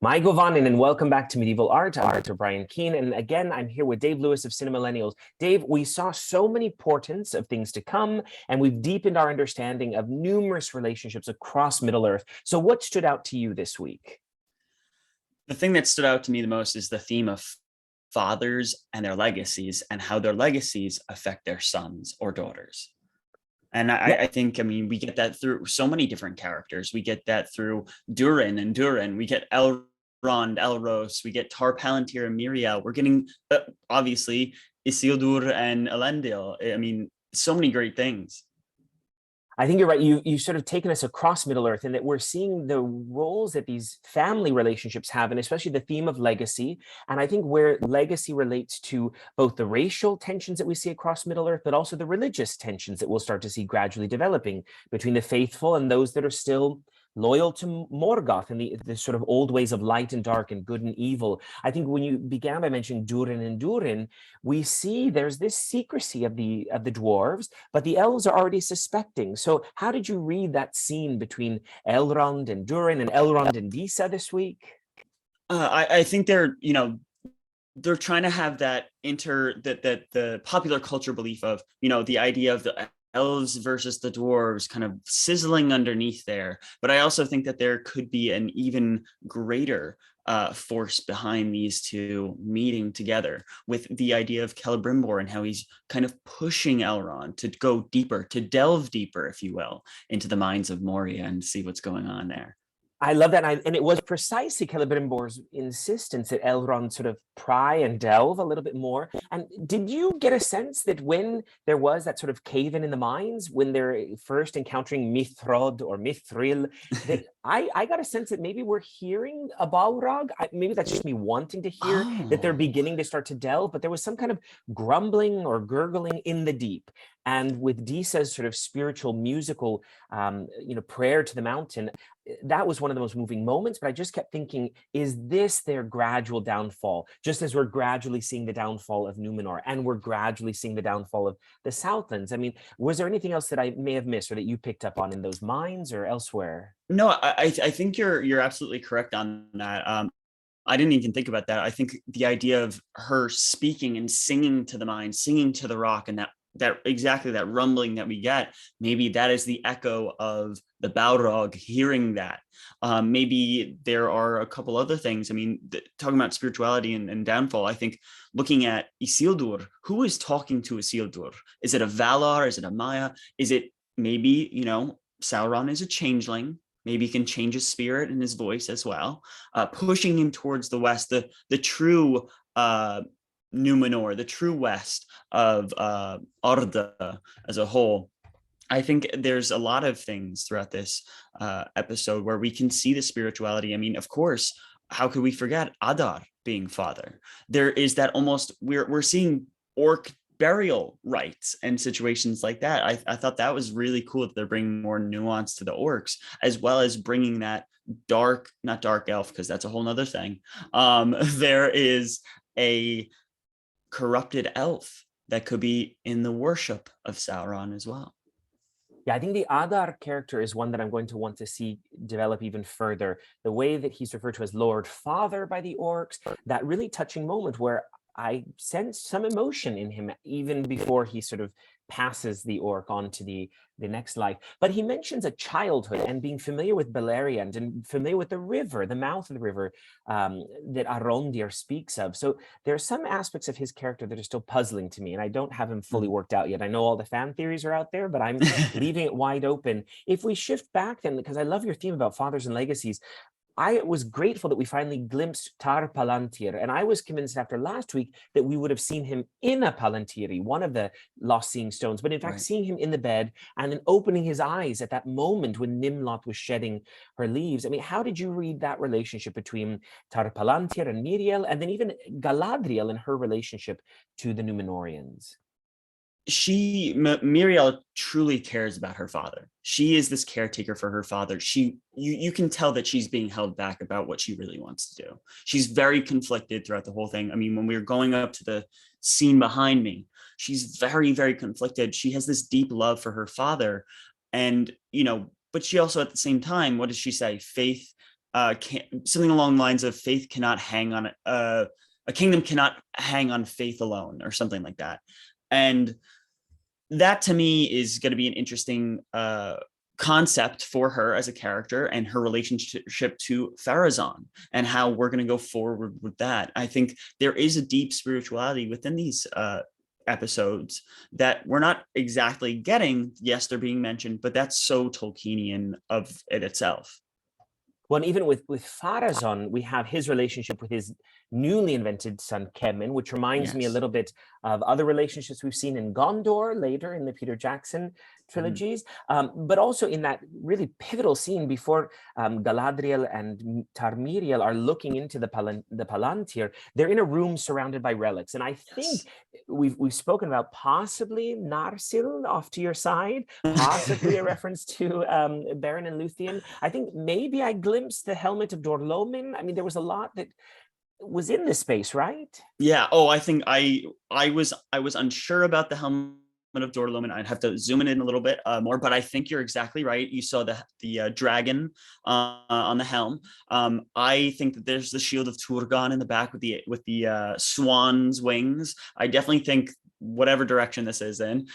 My Govanin, and welcome back to Medieval Art. I'm Arthur Brian Keane, and again, I'm here with Dave Lewis of Cinemallennials. Dave, we saw so many portents of things to come, and we've deepened our understanding of numerous relationships across Middle-earth. So what stood out to you this week? The thing that stood out to me the most is the theme of fathers and their legacies and how their legacies affect their sons or daughters. And Yeah, I think, I mean, we get that through so many different characters. We get that through Durin and Durin. We get Elrond, Elros. We get Tar Palantir and Miriel. We're getting, obviously, Isildur and Elendil. I mean, so many great things. I think you're right. You sort of taken us across Middle-earth, and that we're seeing the roles that these family relationships have, and especially the theme of legacy. And I think where legacy relates to both the racial tensions that we see across Middle-earth, but also the religious tensions that we'll start to see gradually developing between the faithful and those that are still loyal to Morgoth and the sort of old ways of light and dark and good and evil. I think when you began by mentioning Durin and Durin, we see there's this secrecy of the dwarves, but the elves are already suspecting. So how did you read that scene between Elrond and Durin and Elrond and Disa this week? I think they're trying to have that that the popular culture belief of, the idea of the elves versus the dwarves kind of sizzling underneath there. But I also think that there could be an even greater force behind these two meeting together, with the idea of Celebrimbor and how he's kind of pushing Elrond to go deeper, to delve deeper, if you will, into the minds of Moria and see what's going on there. I love that, and it was precisely Celebrimbor's insistence that Elrond sort of pry and delve a little bit more. And did you get a sense that when there was that sort of cave-in the mines, when they're first encountering Mithrod or Mithril, that I got a sense that maybe we're hearing a Balrog? Maybe that's just me wanting to hear that they're Oh, beginning to start to delve, but there was some kind of grumbling or gurgling in the deep. And with Disa's sort of spiritual, musical, prayer to the mountain, that was one of the most moving moments. But I just kept thinking, is this their gradual downfall? Just as we're gradually seeing the downfall of Númenor, and we're gradually seeing the downfall of the Southlands. I mean, was there anything else that I may have missed or that you picked up on in those mines or elsewhere? no, I think you're absolutely correct on that. I didn't even think about that. I think the idea of her speaking and singing to the mind, singing to the rock, and that exactly that rumbling that we get, maybe that is the echo of the Balrog hearing that. Maybe there are a couple other things. I mean, talking about spirituality and downfall, I think looking at Isildur, who is talking to Isildur? Is it a Valar? Is it a Maya? Is it maybe, Sauron is a changeling? Maybe he can change his spirit and his voice as well, pushing him towards the west, the true Númenor, the true west of Arda as a whole. I think there's a lot of things throughout this episode where we can see the spirituality. I mean, of course, how could we forget Adar being father? There is that almost we're seeing orc burial rites and situations like that. I thought that was really cool that they're bringing more nuance to the orcs, as well as bringing that dark, not dark elf, because that's a whole nother thing. There is a corrupted elf that could be in the worship of Sauron as well. Yeah, I think the Adar character is one that I'm going to want to see develop even further. The way that he's referred to as Lord Father by the orcs, that really touching moment where I sensed some emotion in him even before he sort of passes the orc on to the next life. But he mentions a childhood and being familiar with Beleriand and familiar with the river, the mouth of the river that Arondir speaks of. So there are some aspects of his character that are still puzzling to me, and I don't have him fully worked out yet. I know all the fan theories are out there, but I'm leaving it wide open. If we shift back then, because I love your theme about fathers and legacies, I was grateful that we finally glimpsed Tar Palantir, and I was convinced after last week that we would have seen him in a Palantiri, one of the lost seeing stones, but in fact Right. seeing him in the bed and then opening his eyes at that moment when Nimlot was shedding her leaves. I mean, how did you read that relationship between Tar Palantir and Miriel, and then even Galadriel and her relationship to the Númenóreans? Miriel truly cares about her father. She is this caretaker for her father. You can tell that she's being held back about what she really wants to do. She's very conflicted throughout the whole thing. I mean, when we were going up to the scene behind me, she's very, very conflicted. She has this deep love for her father, and but she also at the same time, what does she say? Faith something along the lines of faith cannot hang on a kingdom cannot hang on faith alone, or something like that. And that to me is going to be an interesting concept for her as a character, and her relationship to Pharazôn, and how we're going to go forward with that. I think there is a deep spirituality within these episodes that we're not exactly getting. Yes, they're being mentioned, but that's so Tolkienian of it itself. Well, and even with Pharazôn, we have his relationship with his newly invented son Kemen, which reminds me a Yes. little bit of other relationships we've seen in Gondor later in the Peter Jackson trilogies, but also in that really pivotal scene before Galadriel and Tarmiriel are looking into the Palantir. They're in a room surrounded by relics, and I think we've spoken about possibly Narsil off to your side, possibly a reference to Beren and Luthien. I think maybe I glimpsed the helmet of Dorlomin. I mean, there was a lot that was in this space, right? Yeah. Oh, I think I was unsure about the helmet of Dorlomin. I'd have to zoom in a little bit more, but I think you're exactly right. You saw the dragon on the helm. I think that there's the shield of Turgon in the back with the swan's wings. I definitely think whatever direction this is in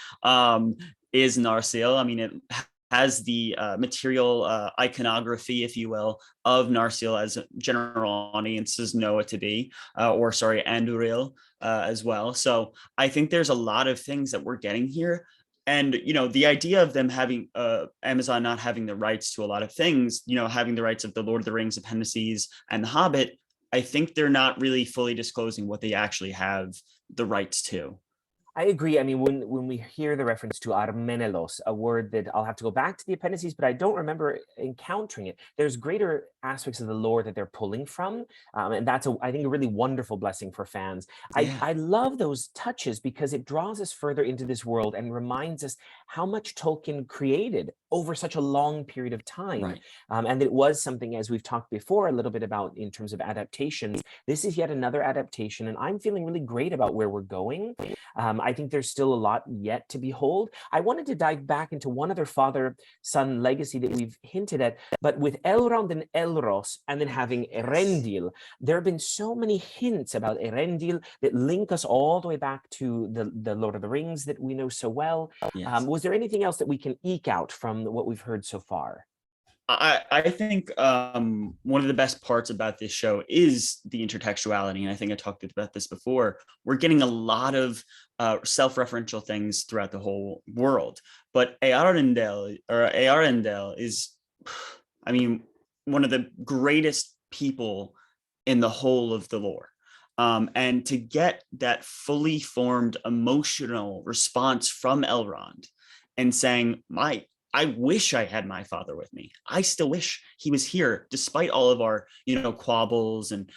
is Narsil. I mean, it has the material iconography, if you will, of Narsil as general audiences know it to be, Anduril as well. So I think there's a lot of things that we're getting here. And, the idea of them having Amazon not having the rights to a lot of things, having the rights of the Lord of the Rings appendices and the Hobbit, I think they're not really fully disclosing what they actually have the rights to. I agree. I mean, when we hear the reference to Armenelos, a word that I'll have to go back to the appendices, but I don't remember encountering it. There's greater aspects of the lore that they're pulling from, and that's I think a really wonderful blessing for fans. Yeah. I love those touches because it draws us further into this world and reminds us how much Tolkien created over such a long period of time, Right. And it was something, as we've talked before a little bit about in terms of adaptations. This is yet another adaptation, and I'm feeling really great about where we're going. I think there's still a lot yet to behold. I wanted to dive back into one other father-son legacy that we've hinted at, but with Elrond and Elros, and then having Erendil, there have been so many hints about Erendil that link us all the way back to the Lord of the Rings that we know so well. Yes. Was there anything else that we can eke out from what we've heard so far? I think one of the best parts about this show is the intertextuality, and I think I talked about this before. We're getting a lot of self-referential things throughout the whole world, but Earendel is, I mean, one of the greatest people in the whole of the lore. And to get that fully formed emotional response from Elrond and saying, I wish I had my father with me. I still wish he was here, despite all of our, quabbles and,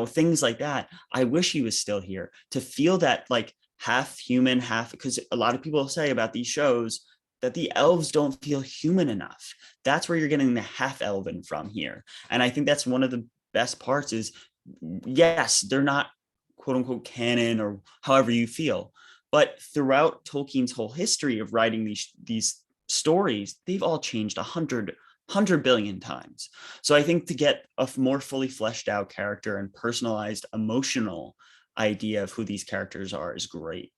things like that. I wish he was still here, to feel that like half human, half, because a lot of people say about these shows that the elves don't feel human enough. That's where you're getting the half elven from here. And I think that's one of the best parts is, yes, they're not quote unquote canon or however you feel, but throughout Tolkien's whole history of writing these stories, they've all changed 100 billion times. So I think to get a more fully fleshed out character and personalized emotional idea of who these characters are is great.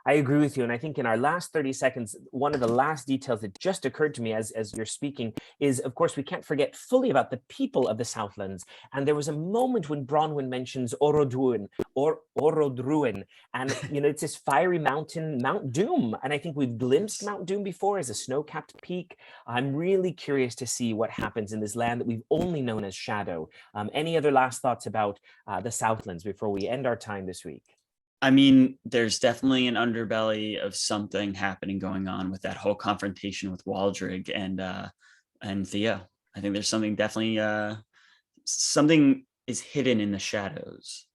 I agree with you. And I think in our last 30 seconds, one of the last details that just occurred to me as you're speaking is, of course, we can't forget fully about the people of the Southlands. And there was a moment when Bronwyn mentions Orodruin, and it's this fiery mountain, Mount Doom. And I think we've glimpsed Mount Doom before as a snow-capped peak. I'm really curious to see what happens in this land that we've only known as Shadow. Any other last thoughts about the Southlands before we end our time this week? I mean, there's definitely an underbelly of something going on with that whole confrontation with Waldrig and Theo. I think there's something definitely something is hidden in the shadows.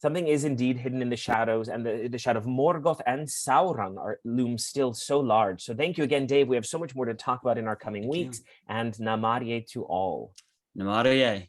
Something is indeed hidden in the shadows, and the shadow of Morgoth and Sauron loom still so large. So thank you again, Dave. We have so much more to talk about in our coming weeks, and Namarie to all. Namarie.